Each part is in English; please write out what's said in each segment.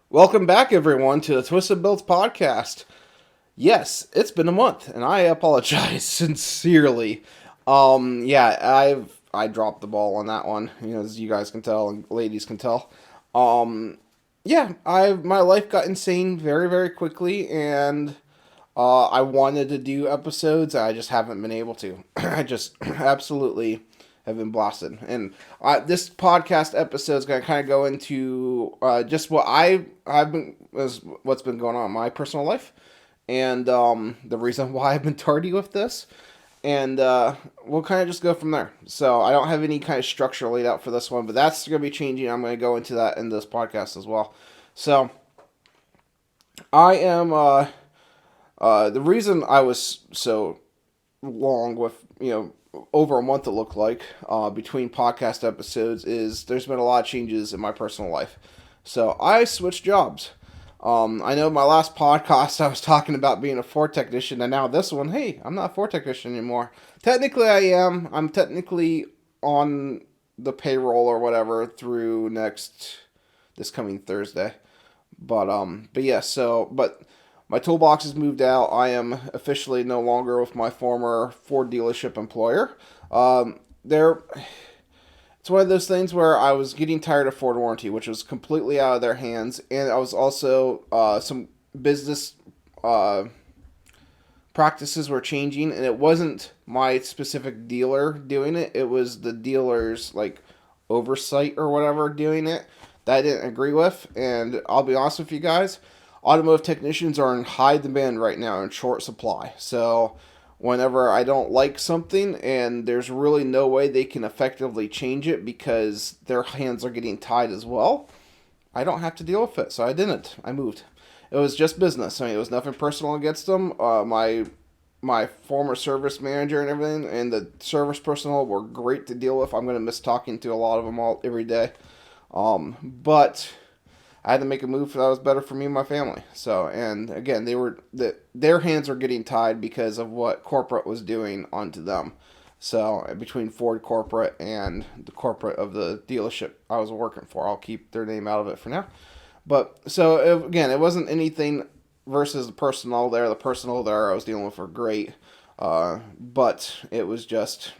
Welcome back, everyone, to the Twisted Builds podcast. Yes, it's been a month, and I apologize sincerely. I dropped the ball on that one, as you guys can tell and ladies can tell. Um, I my life got insane very, very quickly, and I wanted to do episodes. I just haven't been able to. I just absolutely have been blasted. And this podcast episode is going to kind of go into just I've been is what's been going on in my personal life, and the reason why I've been tardy with this. And we'll kind of just go from there. So I don't have any kind of structure laid out for this one, but that's going to be changing. I'm going to go into that in this podcast as well. So I am. The reason I was so long with, over a month it looked like, between podcast episodes is there's been a lot of changes in my personal life. So I switched jobs. I know my last podcast I was talking about being a Ford technician, and now this one, hey, I'm not a Ford technician anymore. Technically, I am. I'm technically on the payroll or whatever through this coming Thursday. But yeah. But my toolbox has moved out. I am officially no longer with my former Ford dealership employer. There, it's one of those things where I was getting tired of Ford warranty, which was completely out of their hands, and I was also some business practices were changing, and it wasn't my specific dealer doing it. It was the dealer's like oversight or whatever doing it that I didn't agree with. And I'll be honest with you guys, automotive technicians are in high demand right now, in short supply. So whenever I don't like something and there's really no way they can effectively change it because their hands are getting tied as well, I don't have to deal with it. So I didn't. I moved. It was just business. I mean, it was nothing personal against them. My former service manager and everything, and the service personnel were great to deal with. I'm gonna miss talking to a lot of them every day. But I had to make a move that was better for me and my family. So, and again, their hands were getting tied because of what corporate was doing onto them. So, between Ford corporate and the corporate of the dealership I was working for, I'll keep their name out of it for now. But so again, it wasn't anything versus the personnel there. The personnel there I was dealing with were great, but it was just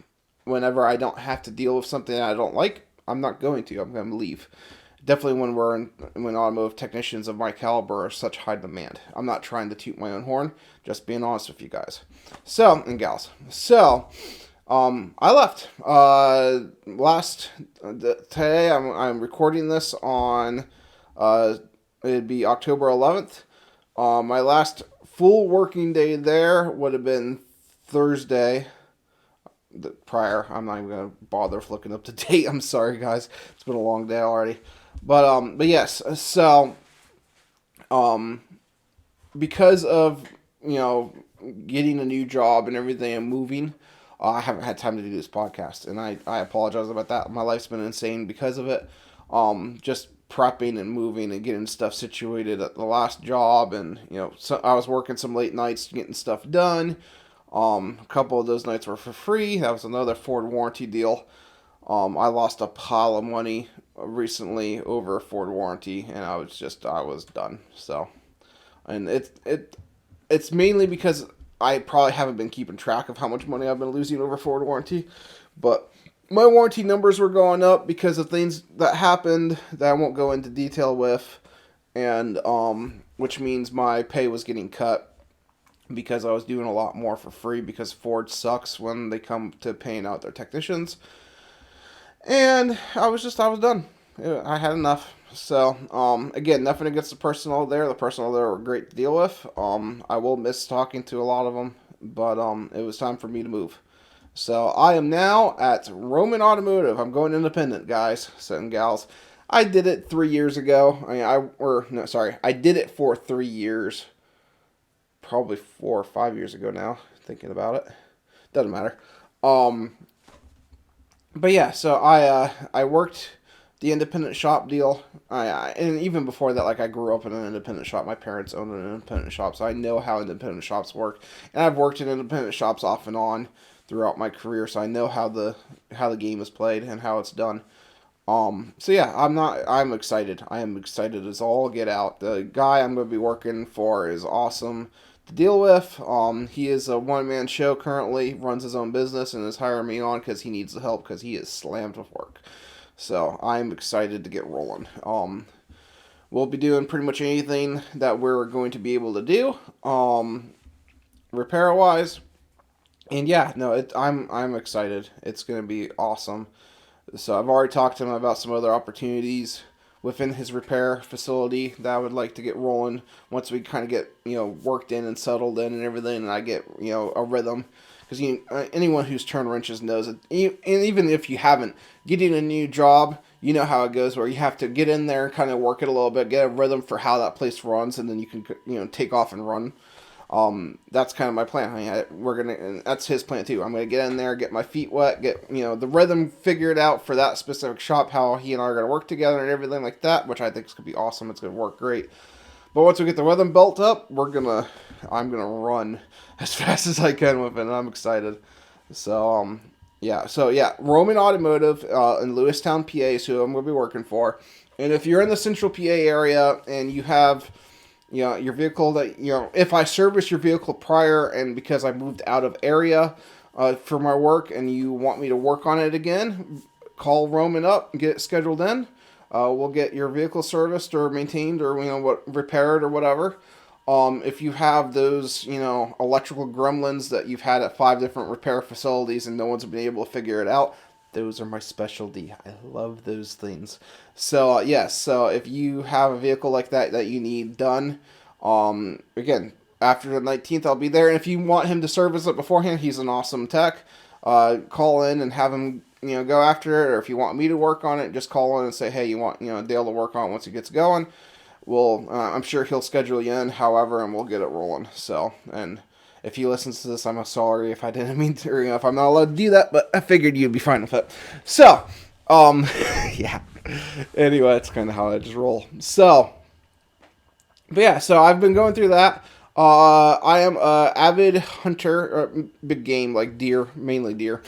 whenever I don't have to deal with something I don't like, I'm not going to. I'm going to leave. Definitely when automotive technicians of my caliber are such high demand. I'm not trying to toot my own horn, just being honest with you guys. So, and gals. So, I left. Today I'm recording this on, it'd be October 11th. My last full working day there would have been Thursday. I'm not even gonna bother looking up the date. I'm sorry, guys. It's been a long day already. But yes. So, because of getting a new job and everything and moving, I haven't had time to do this podcast, and I apologize about that. My life's been insane because of it. Just prepping and moving and getting stuff situated at the last job, and so I was working some late nights getting stuff done. A couple of those nights were for free. That was another Ford warranty deal. I lost a pile of money recently over Ford warranty, and I was done. So, and it's mainly because I probably haven't been keeping track of how much money I've been losing over Ford warranty, but my warranty numbers were going up because of things that happened that I won't go into detail with, and which means my pay was getting cut because I was doing a lot more for free because Ford sucks when they come to paying out their technicians. And I was done. I had enough. So, again, nothing against the personnel there. The personnel there were great to deal with. I will miss talking to a lot of them, but it was time for me to move. So I am now at Roman Automotive. I'm going independent, guys and gals. I did it 3 years ago. I did it for 3 years. Probably 4 or 5 years ago now, thinking about it. Doesn't matter. But yeah, so I worked the independent shop deal. And even before that, like I grew up in an independent shop. My parents owned an independent shop, so I know how independent shops work. And I've worked in independent shops off and on throughout my career, so I know how the game is played and how it's done. So yeah, I'm excited. I am excited as all get out. The guy I'm going to be working for is awesome to deal with. He is a one-man show currently, runs his own business, and is hiring me on because he needs the help because he is slammed with work. So I'm excited to get rolling. We'll be doing pretty much anything that we're going to be able to do, repair wise. And yeah, no, I'm excited. It's going to be awesome. So I've already talked to him about some other opportunities within his repair facility that I would like to get rolling once we kind of get worked in and settled in and everything, and I get a rhythm. Because anyone who's turned wrenches knows it. And even if you haven't, getting a new job, you know how it goes, where you have to get in there and kind of work it a little bit, get a rhythm for how that place runs, and then you can take off and run. That's kind of my plan. And that's his plan too. I'm gonna get in there, get my feet wet, get the rhythm figured out for that specific shop, how he and I are gonna work together and everything like that, which I think is gonna be awesome. It's gonna work great. But once we get the rhythm built up, I'm gonna run as fast as I can with it, and I'm excited. So yeah, Roman Automotive in Lewistown, PA is who I'm gonna be working for. And if you're in the Central PA area and you have your vehicle that, if I service your vehicle prior and because I moved out of area for my work and you want me to work on it again, call Roman up and get it scheduled in. We'll get your vehicle serviced or maintained or, repaired or whatever. If you have those, electrical gremlins that you've had at 5 different repair facilities and no one's been able to figure it out, those are my specialty. I love those things. So yes, so if you have a vehicle like that you need done, again, after the 19th I'll be there. And if you want him to service it beforehand, he's an awesome tech. Call in and have him go after it. Or if you want me to work on it, just call in and say, hey, you want Dale to work on it once he gets going. I'm sure he'll schedule you in, however, and we'll get it rolling. So, and if he listens to this, I'm sorry if I didn't mean to, or, if I'm not allowed to do that, but I figured you'd be fine with it. So, yeah. Anyway, that's kind of how I just roll. So, but yeah, so I've been going through that. I am a avid hunter, big game, like deer, mainly deer.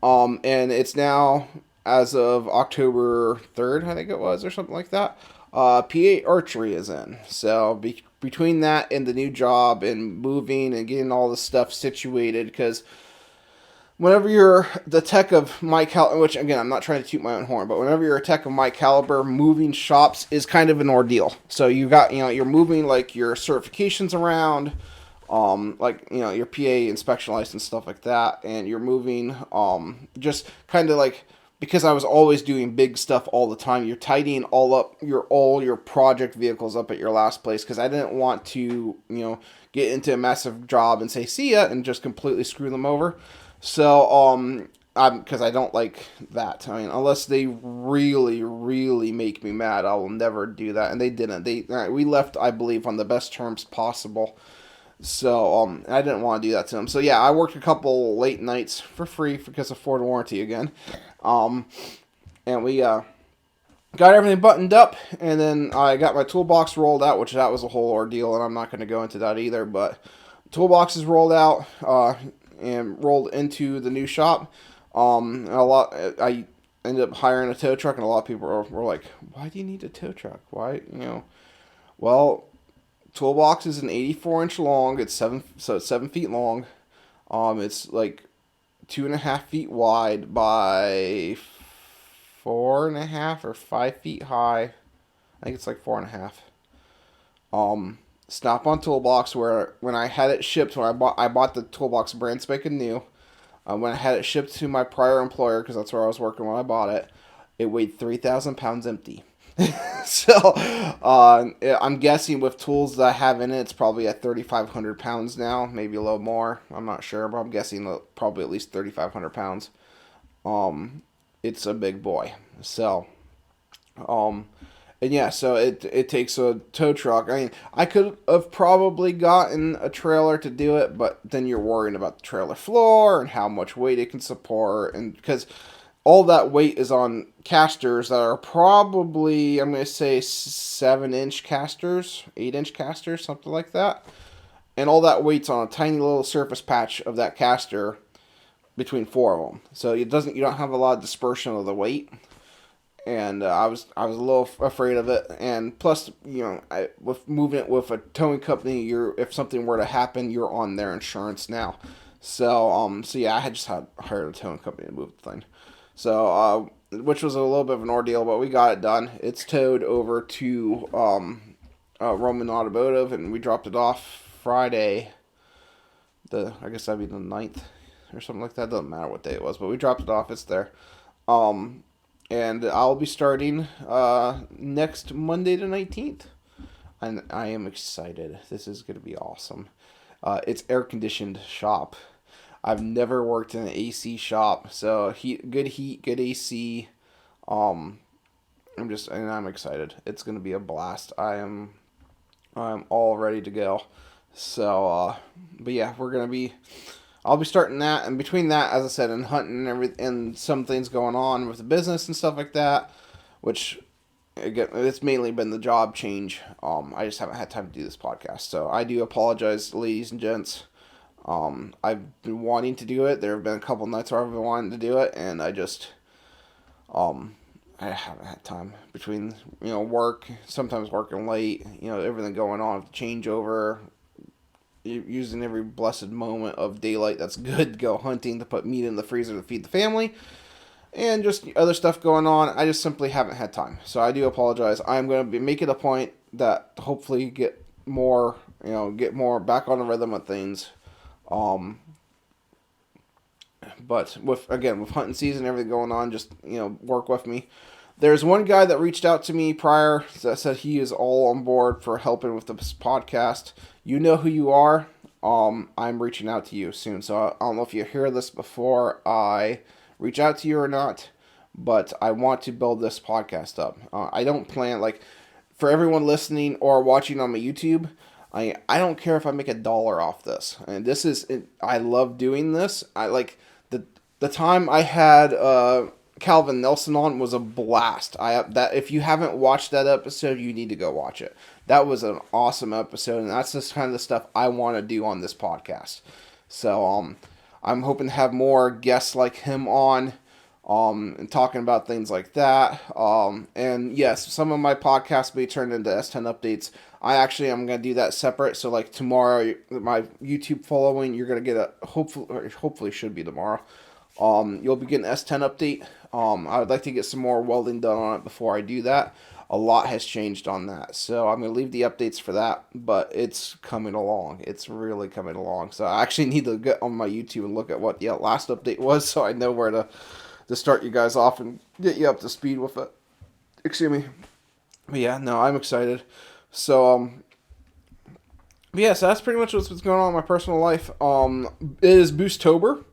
And it's now, as of October 3rd, I think it was, or something like that. PA Archery is in. So between that and the new job and moving and getting all the stuff situated, because whenever you're the tech of my caliber, which again, I'm not trying to toot my own horn, but whenever you're a tech of my caliber, moving shops is kind of an ordeal. So you got, you're moving like your certifications around, like, your PA inspection license, stuff like that, and you're moving, just kind of like, because I was always doing big stuff all the time, you're tidying all your project vehicles up at your last place, because I didn't want to, get into a massive job and say, see ya, and just completely screw them over. So, because I don't like that. I mean, unless they really, really make me mad, I will never do that. And they didn't. We left, I believe, on the best terms possible. So, I didn't want to do that to them. So, yeah, I worked a couple late nights for free because of Ford warranty again. And we got everything buttoned up, and then I got my toolbox rolled out, which that was a whole ordeal, and I'm not going to go into that either. But toolbox is rolled out and rolled into the new shop. I ended up hiring a tow truck, and a lot of people were like, "Why do you need a tow truck? Why, Well, toolbox is an 84-inch long. It's 7 feet long. It's like 2.5 feet wide by 4.5 or 5 feet high. I think it's like 4.5. Snap-on toolbox. Where when I had it shipped, when I bought the toolbox brand spanking new. When I had it shipped to my prior employer, because that's where I was working when I bought it, it weighed 3,000 pounds empty. So, I'm guessing with tools that I have in it, it's probably at 3,500 pounds now, maybe a little more. I'm not sure, but I'm guessing probably at least 3,500 pounds. It's a big boy. So, and yeah, so it takes a tow truck. I mean, I could have probably gotten a trailer to do it, but then you're worrying about the trailer floor and how much weight it can support, and because all that weight is on casters that are probably, I'm going to say 7-inch casters, 8-inch casters, something like that. And all that weight's on a tiny little surface patch of that caster between 4 of them. So you don't have a lot of dispersion of the weight. and I was a little afraid of it. And plus, with moving it with a towing company, if something were to happen, you're on their insurance now. So yeah, I had just hired a towing company to move the thing. Which was a little bit of an ordeal, but we got it done. It's towed over to Roman Automotive, and we dropped it off Friday. I guess that'd be the 9th or something like that. Doesn't matter what day it was, but we dropped it off. It's there. Um, and I'll be starting next Monday the 19th. And I am excited. This is going to be awesome. It's air conditioned shop. I've never worked in an AC shop, so heat, good AC. Um, I'm excited. It's going to be a blast. I'm all ready to go. But yeah, I'll be starting that, and between that, as I said, and hunting and everything, and some things going on with the business and stuff like that, which again, it's mainly been the job change. I just haven't had time to do this podcast, so I do apologize, ladies and gents. I've been wanting to do it. There have been a couple nights where I've been wanting to do it, and um, I haven't had time between work, sometimes working late, everything going on, changeover, using every blessed moment of daylight that's good to go hunting, to put meat in the freezer to feed the family, and just other stuff going on. I just simply haven't had time. So I do apologize. I'm going to be making a point that hopefully get more back on the rhythm of things. But with hunting season and everything going on, just work with me. There's one guy that reached out to me prior that said he is all on board for helping with this podcast. You know who you are. I'm reaching out to you soon. So I don't know if you hear this before I reach out to you or not, but I want to build this podcast up. I don't plan, for everyone listening or watching on my YouTube, I don't care if I make $1 off this. And I love doing this. I like the time I had Calvin Nelson on was a blast. If you haven't watched that episode, you need to go watch it. That was an awesome episode, and that's just kind of the stuff I want to do on this podcast. So I'm hoping to have more guests like him on, and talking about things like that. And yes, some of my podcasts will be turned into S10 updates. I'm going to do that separate. So like tomorrow, my YouTube following, you're going to get hopefully should be tomorrow. You'll be getting S10 update. I would like to get some more welding done on it before I do that. A lot has changed on that. So I'm going to leave the updates for that, but it's coming along. It's really coming along. So I actually need to get on my YouTube and look at what the last update was, so I know where to start you guys off and get you up to speed with it. Excuse me. But yeah, no, I'm excited. So, so that's pretty much what's going on in my personal life. It is Boosttober.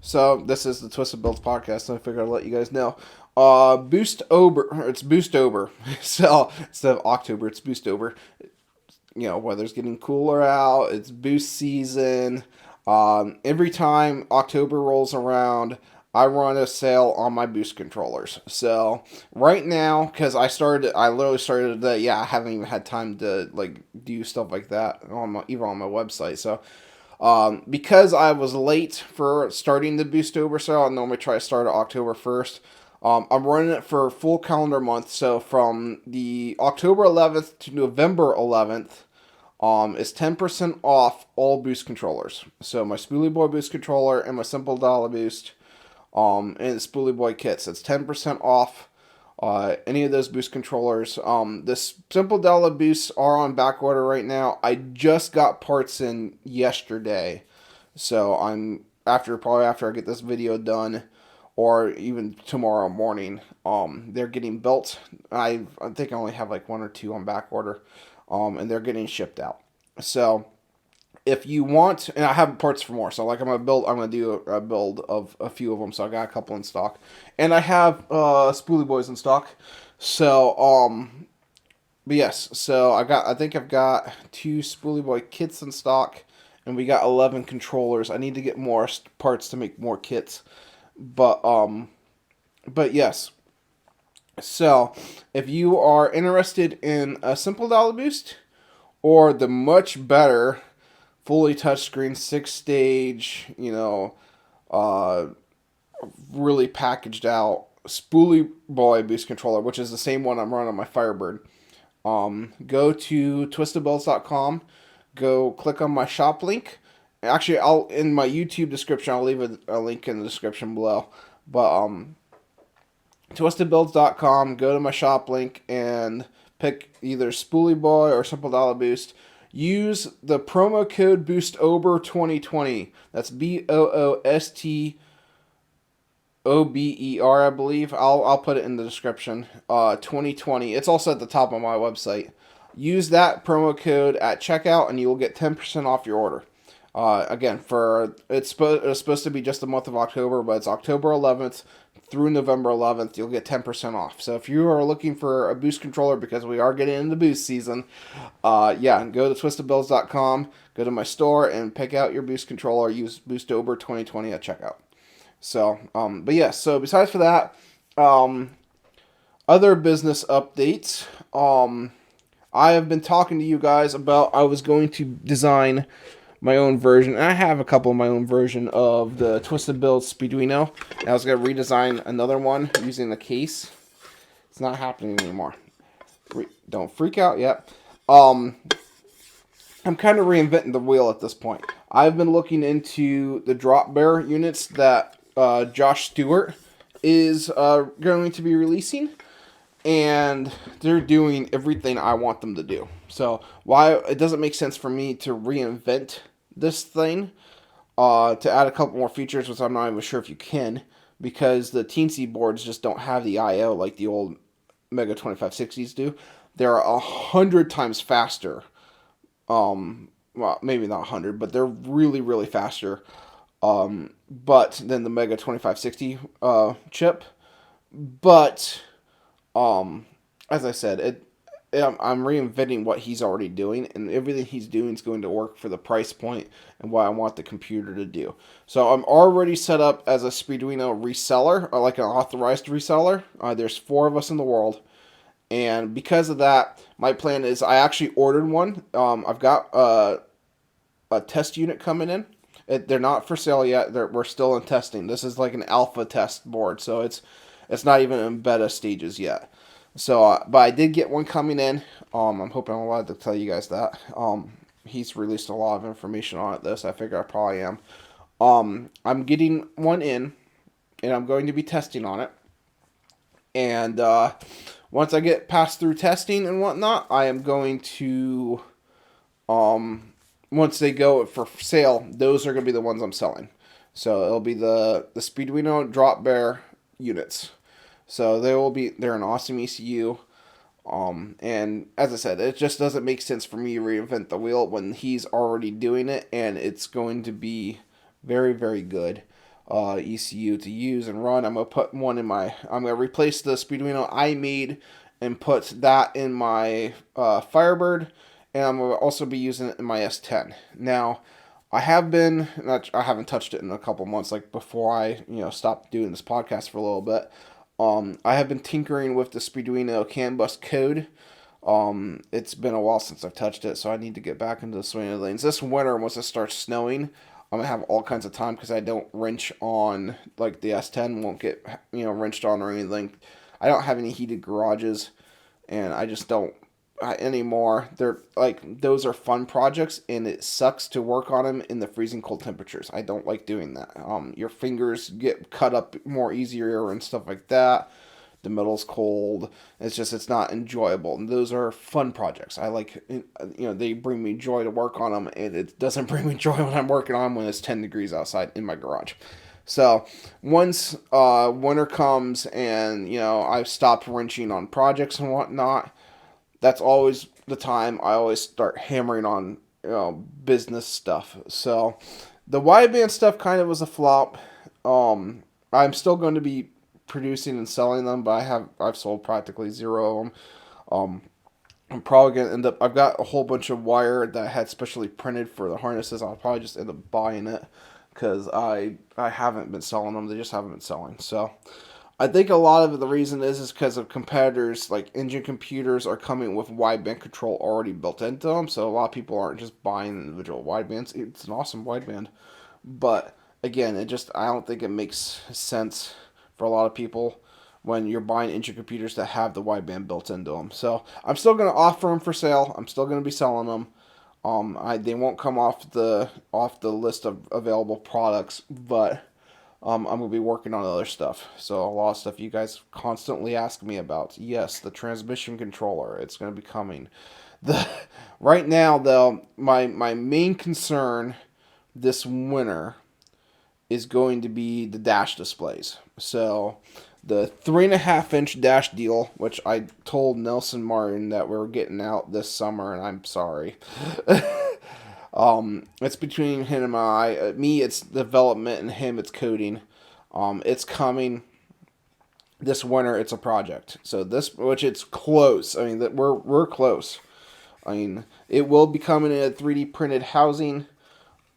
So this is the Twisted Builds podcast, so I figured I'd let you guys know. It's Boostober. So instead of October, it's Boostober. Weather's getting cooler out. It's boost season. Every time October rolls around, I run a sale on my boost controllers. So right now, because I literally started today. Yeah, I haven't even had time to do stuff like that even on my website. So because I was late for starting the Boostober sale, I normally try to start it October 1st. I'm running it for a full calendar month. So from the October 11th to November 11th, is 10% off all boost controllers. So my Spoolie Boy boost controller and my Simple Dollar Boost, and the Spoolie Boy kits. It's 10% off any of those boost controllers. The Simple Dollar Boosts are on back order right now. I just got parts in yesterday, so probably after I get this video done, or even tomorrow morning, they're getting built. I think I only have one or two on back order, and they're getting shipped out. So if you want, and I have parts for more, so I'm gonna do a build of a few of them. So I got a couple in stock, and I have Spoolie Boys in stock. So but yes, so I think I've got 2 Spoolie Boy kits in stock, and we got 11 controllers. I need to get more parts to make more kits, but yes. So if you are interested in a Simple Dollar Boost or the much better fully touchscreen 6-stage, really packaged out Spoolie Boy boost controller, which is the same one I'm running on my Firebird, go to twistedbuilds.com, go click on my shop link. Actually, I'll in my YouTube description, I'll leave a link in the description below. But twistedbuilds.com, go to my shop link and pick either Spoolie Boy or Simple Dollar Boost. Use the promo code BOOSTOBER2020. That's BOOSTOBER, I believe. I'll put it in the description. 2020. It's also at the top of my website. Use that promo code at checkout, and you will get 10% off your order. Again, it's supposed to be just the month of October, but it's October 11th through November 11th. You'll get 10% off. So if you are looking for a boost controller, because we are getting into boost season, yeah, go to twistedbuilds.com, go to my store, and pick out your boost controller. Use BOOSTOBER2020 at checkout. So, but yeah, so besides for that, other business updates, I have been talking to you guys about I was going to design my own version, and I have a couple of my own version of the Twisted Build Speeduino. I was going to redesign another one using the case. It's not happening anymore. Don't freak out yet. I'm kind of reinventing the wheel at this point. I've been looking into the drop bear units that Josh Stewart is going to be releasing, and they're doing everything I want them to do. So why it doesn't make sense for me to reinvent this thing, to add a couple more features, which I'm not even sure if you can, because the Teensy boards just don't have the I/O like the old Mega 2560s do. They're 100 times faster. Well, maybe not 100, but they're really, really faster. But than the Mega 2560 chip. But as I said, I'm reinventing what he's already doing, and everything he's doing is going to work for the price point and what I want the computer to do. So I'm already set up as a Speeduino reseller, or like an authorized reseller. There's 4 of us in the world, and because of that, my plan is I actually ordered one. I've got a test unit coming in. They're not for sale yet. We're still in testing. This is like an alpha test board, so it's not even in beta stages yet. So, but I did get one coming in. I'm hoping I'm allowed to tell you guys that. He's released a lot of information on it, though, so I figure I probably am. I'm getting one in, and I'm going to be testing on it. And once I get past through testing and whatnot, I am going to, once they go for sale, those are going to be the ones I'm selling. So it'll be the Speeduino Drop Bear units. So they're an awesome ECU. And as I said, it just doesn't make sense for me to reinvent the wheel when he's already doing it, and it's going to be very, very good ECU to use and run. I'm gonna replace the Speeduino I made and put that in my Firebird, and I'm gonna also be using it in my S10. Now, I haven't touched it in a couple months, like before I stopped doing this podcast for a little bit. I have been tinkering with the Speeduino CAN bus code. It's been a while since I've touched it, so I need to get back into the swing of the lanes. This winter, once it starts snowing, I'm gonna have all kinds of time because I don't wrench on, like the S10 won't get wrenched on or anything. I don't have any heated garages, and I just don't anymore. They're like, those are fun projects, and it sucks to work on them in the freezing cold temperatures. I don't like doing that. Your fingers get cut up more easier and stuff like that. The metal's cold. It's not enjoyable. And those are fun projects. I like, they bring me joy to work on them, and it doesn't bring me joy when I'm working on them when it's 10 degrees outside in my garage. So once winter comes and I've stopped wrenching on projects and whatnot, that's always the time I always start hammering on business stuff. So the wideband stuff kind of was a flop. I'm still going to be producing and selling them, but I've sold practically 0 of them. I'm probably gonna end up. I've got a whole bunch of wire that I had specially printed for the harnesses. I'll probably just end up buying it because I haven't been selling them. They just haven't been selling. So I think a lot of the reason is because of competitors, like Engine computers are coming with wideband control already built into them, so a lot of people aren't just buying individual widebands. It's an awesome wideband, but again, I don't think it makes sense for a lot of people when you're buying Intuit computers that have the wideband built into them. So I'm still going to offer them for sale. I'm still going to be selling them. They won't come off the list of available products, but I'm going to be working on other stuff. So a lot of stuff you guys constantly ask me about. Yes, the transmission controller. It's going to be coming. The right now though, my main concern this winter is going to be the dash displays. So the 3.5-inch dash deal, which I told Nelson Martin that we were getting out this summer, and I'm sorry. It's between him and I. Me, it's development, and him, it's coding. It's coming this winter. It's a project. So this, which it's close. I mean, that we're close. I mean, it will be coming in a 3D printed housing.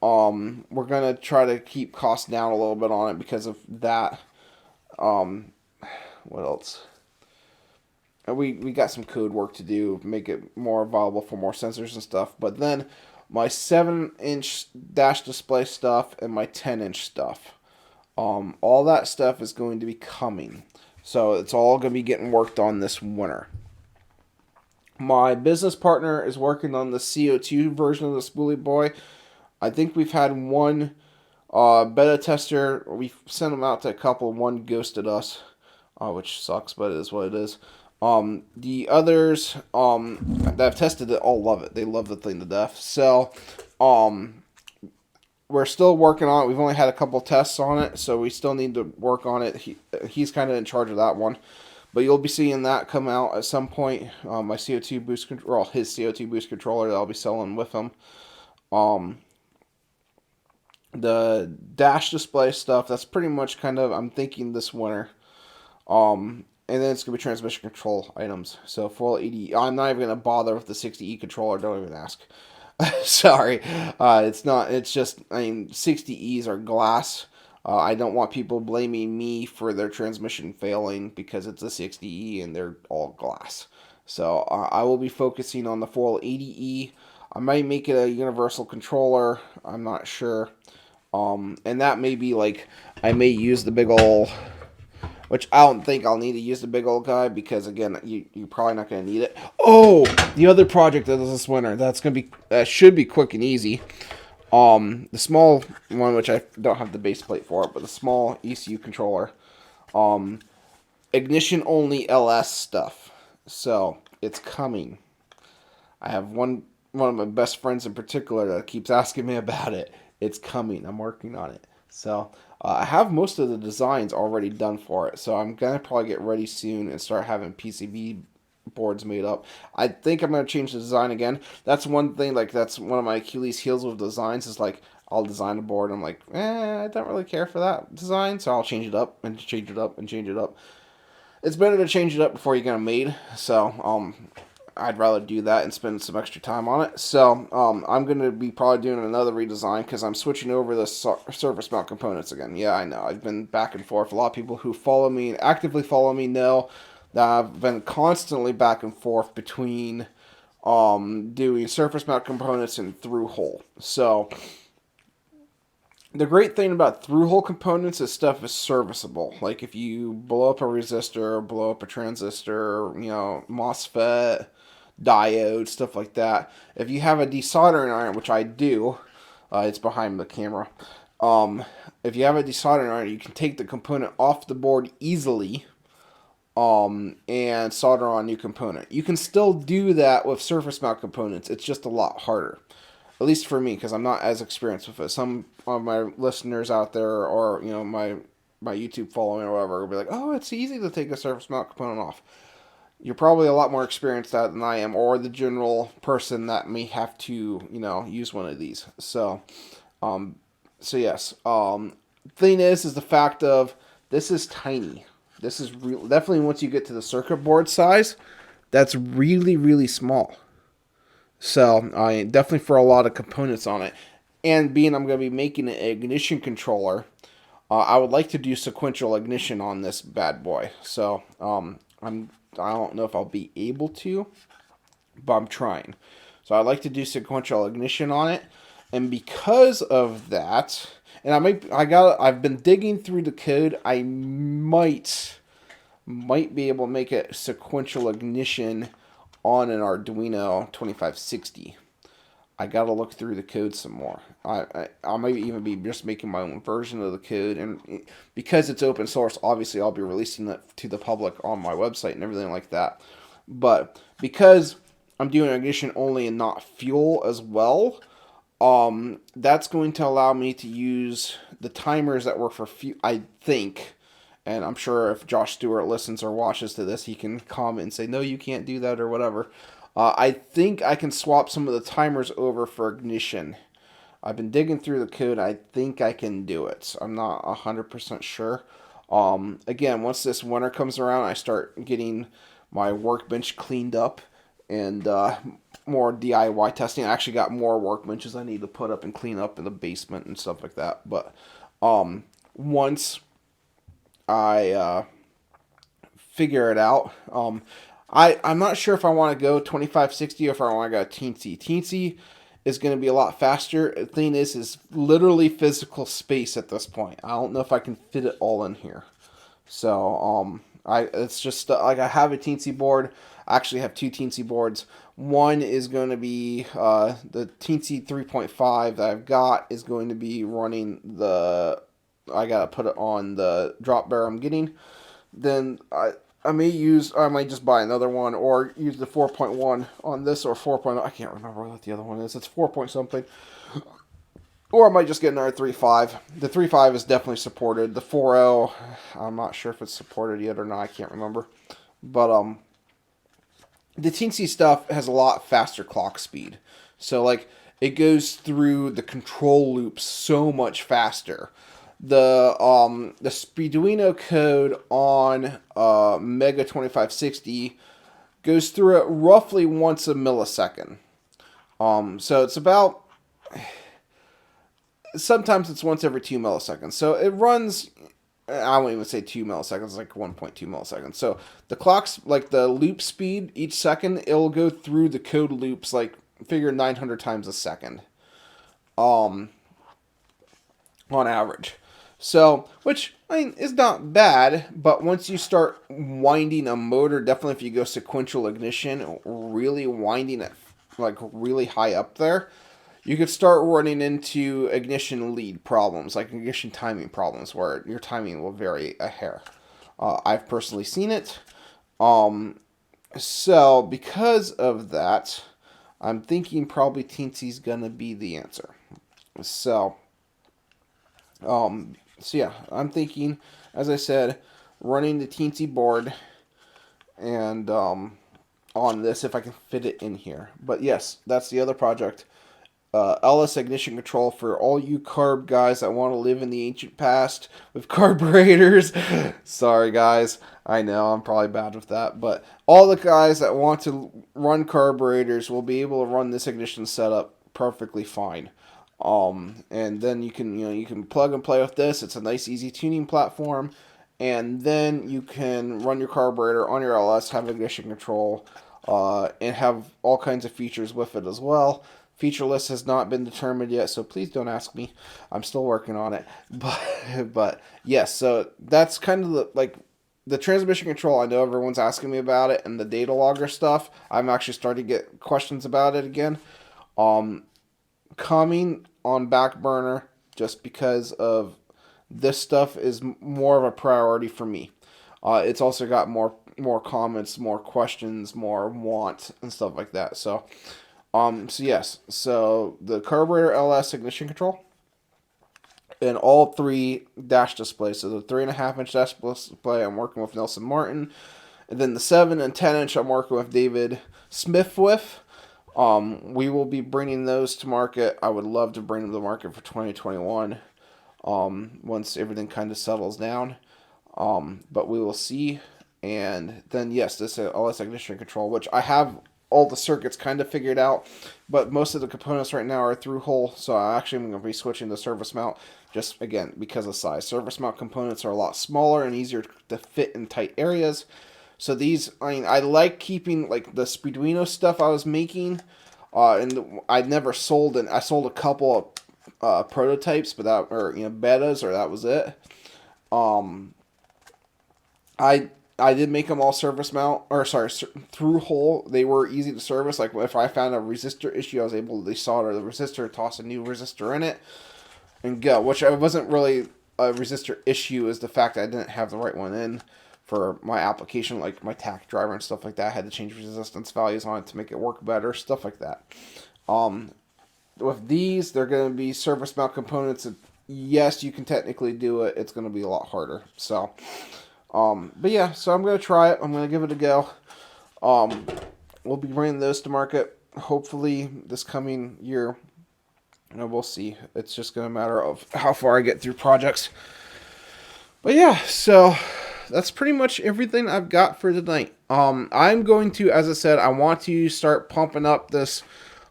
We're gonna try to keep costs down a little bit on it because of that. What else? We got some code work to do, make it more viable for more sensors and stuff. But then my 7-inch dash display stuff and my 10-inch stuff, all that stuff is going to be coming. So it's all going to be getting worked on this winter. My business partner is working on the CO2 version of the Spoolie Boy. I think we've had one beta tester. We sent them out to a couple. One ghosted us, which sucks, but it is what it is. The others that have tested it all love it. They love the thing to death. So, we're still working on it. We've only had a couple tests on it, so we still need to work on it. He's kind of in charge of that one. But you'll be seeing that come out at some point. My CO2 boost control, his CO2 boost controller that I'll be selling with him. The dash display stuff, that's pretty much kind of, I'm thinking this winter. And then it's going to be transmission control items. So 480, I'm not even going to bother with the 60E controller, don't even ask. Sorry. It's not, it's just, I mean, 60Es are glass. I don't want people blaming me for their transmission failing because it's a 60E and they're all glass. So I will be focusing on the 480E. I might make it a universal controller. I'm not sure. And that may be like, I may use the big ol', which I don't think I'll need to use the big old guy because again, you're probably not going to need it. Oh, the other project that is this winter, that should be quick and easy. The small one, which I don't have the base plate for it, but the small ECU controller, ignition only LS stuff. So it's coming. I have one of my best friends in particular that keeps asking me about it. It's coming. I'm working on it. So I have most of the designs already done for it. So I'm going to probably get ready soon and start having PCB boards made up. I think I'm going to change the design again. That's one thing, like that's one of my Achilles heels with designs is like I'll design a board and I'm like, I don't really care for that design. So I'll change it up and change it up and change it up. It's better to change it up before you get them made. So I'd rather do that and spend some extra time on it. So I'm going to be probably doing another redesign because I'm switching over the surface mount components again. Yeah, I know. I've been back and forth. A lot of people who follow me and actively follow me know that I've been constantly back and forth between doing surface mount components and through hole. So the great thing about through hole components is stuff is serviceable. Like if you blow up a resistor, blow up a transistor, MOSFET, diode, stuff like that. If you have a desoldering iron, which I do, it's behind the camera. If you have a desoldering iron, you can take the component off the board easily and solder on a new component. You can still do that with surface mount components. It's just a lot harder. At least for me, because I'm not as experienced with it. Some of my listeners out there, or my YouTube following or whatever, will be like, "Oh, it's easy to take a surface mount component off." You're probably a lot more experienced at it than I am, or the general person that may have to, use one of these. So yes. Thing is the fact of this is tiny. This is definitely once you get to the circuit board size, that's really, really small. So definitely for a lot of components on it. And being I'm going to be making an ignition controller, I would like to do sequential ignition on this bad boy. So I don't know if I'll be able to, but I'm trying. So I'd like to do sequential ignition on it. And because of that, and I've been digging through the code, I might might be able to make it sequential ignition on an Arduino 2560. I gotta look through the code some more. I might even be just making my own version of the code, and because it's open source, obviously I'll be releasing it to the public on my website and everything like that. But because I'm doing ignition only and not fuel as well, that's going to allow me to use the timers that work for fuel. I think, and I'm sure if Josh Stewart listens or watches to this, he can comment and say, no, you can't do that or whatever. I think I can swap some of the timers over for ignition. I've been digging through the code. I think I can do it. I'm not 100% sure. Again, once this winter comes around, I start getting my workbench cleaned up and more DIY testing. I actually got more workbenches I need to put up and clean up in the basement and stuff like that. But once I figure it out, I'm not sure if I want to go 2560 or if I want to go teensy. Teensy is going to be a lot faster. The thing is literally physical space at this point. I don't know if I can fit it all in here. So, it's just like I have a teensy board. I actually have two teensy boards. One is going to be the teensy 3.5 that I've got is going to be running I gotta put it on the drop bear I'm getting. Then I might just buy another one or use the 4.1 on this or 4.0. I can't remember what the other one is. It's 4 point something. Or I might just get another 3.5. The 3.5 is definitely supported. The 4.0, I'm not sure if it's supported yet or not. I can't remember. But the teensy stuff has a lot faster clock speed. So like it goes through the control loops so much faster. The Speeduino code on Mega 2560 goes through it roughly once a millisecond. So it's about, sometimes it's once every 2 milliseconds. So it runs, I won't even say 2 milliseconds, like 1.2 milliseconds. So the clock's, like the loop speed, each second, it'll go through the code loops, like, figure 900 times a second. On average. So, which, I mean, is not bad, but once you start winding a motor, definitely if you go sequential ignition, really winding it, like, really high up there, you could start running into ignition lead problems, like ignition timing problems, where your timing will vary a hair. I've personally seen it. So, because of that, I'm thinking probably Teensy's gonna be the answer. So yeah, I'm thinking, as I said, running the Teensy board and on this if I can fit it in here. But yes, that's the other project. LS ignition control for all you carb guys that want to live in the ancient past with carburetors. Sorry guys, I know I'm probably bad with that, but all the guys that want to run carburetors will be able to run this ignition setup perfectly fine. And then you can plug and play with this. It's a nice easy tuning platform, and then you can run your carburetor on your LS, have ignition control, and have all kinds of features with it as well. Feature list has not been determined yet, so please don't ask me. I'm still working on it. But yes, so that's kind of the transmission control. I know everyone's asking me about it, and the data logger stuff. I'm actually starting to get questions about it again. Coming on back burner just because of this stuff is more of a priority for me. It's also got more comments, more questions, more want and stuff like that. So yes. So the carburetor LS ignition control and all three dash displays. So the 3.5-inch dash display I'm working with Nelson Martin, and then the 7 and 10-inch I'm working with David Smith with. We will be bringing those to market. I would love to bring them to market for 2021. Once everything kind of settles down. But we will see. And then yes, this LS ignition control, which I have all the circuits kind of figured out, but most of the components right now are through hole, so I actually am going to be switching to surface mount, just again because of size. Surface mount components are a lot smaller and easier to fit in tight areas. So these, I like keeping like the Speeduino stuff I was making, and I never sold, and I sold a couple of prototypes, but that, or betas, or that was it. I did make them all service mount, or sorry, through hole. They were easy to service. Like if I found a resistor issue, I was able to desolder the resistor, toss a new resistor in it, and go. Which I wasn't really a resistor issue, is the fact that I didn't have the right one in for my application, like my tack driver and stuff like that. I had to change resistance values on it to make it work better, stuff like that. With these, they're going to be service mount components. Yes, you can technically do it. It's going to be a lot harder. So. But yeah, so I'm going to try it. I'm going to give it a go. We'll be bringing those to market hopefully this coming year. And we'll see. It's just going to matter of how far I get through projects. But yeah, so that's pretty much everything I've got for tonight. I'm going to, as I said, I want to start pumping up this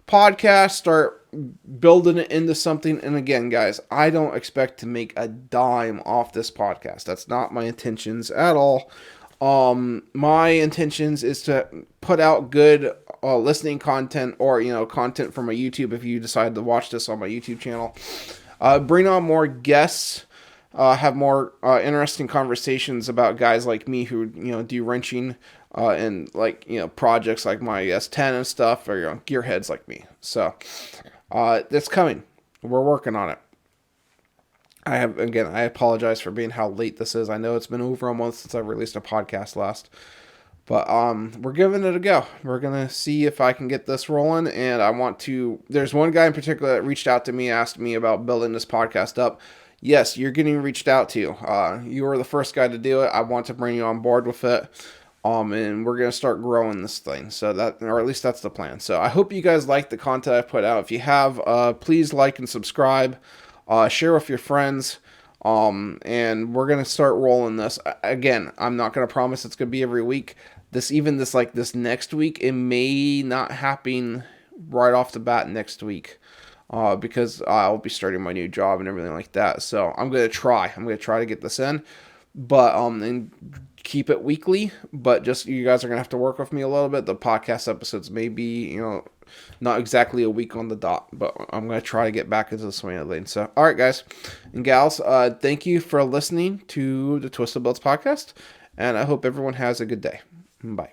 podcast, start building it into something. And again, guys, I don't expect to make a dime off this podcast. That's not my intentions at all. My intentions is to put out good listening content, or content from my YouTube. If you decide to watch this on my YouTube channel, bring on more guests, have more interesting conversations about guys like me who do wrenching and projects like my S10 and stuff, or gearheads like me. So it's coming. We're working on it. I apologize for being how late this is. I know it's been over a month since I released a podcast last, but we're giving it a go. We're gonna see if I can get this rolling, and there's one guy in particular that reached out to me, asked me about building this podcast up. Yes, you're getting reached out to. You were the first guy to do it. I want to bring you on board with it. And we're going to start growing this thing. So or at least that's the plan. So I hope you guys like the content I put out. If you have, please like and subscribe, share with your friends. And we're going to start rolling this. Again, I'm not going to promise it's going to be every week. This next week, it may not happen right off the bat next week. Because I'll be starting my new job and everything like that. So I'm going to try to get this in, but, and keep it weekly, but just, you guys are going to have to work with me a little bit. The podcast episodes may be, not exactly a week on the dot, but I'm going to try to get back into the swing of things. So, all right, guys and gals, thank you for listening to the Twisted Builds podcast, and I hope everyone has a good day. Bye.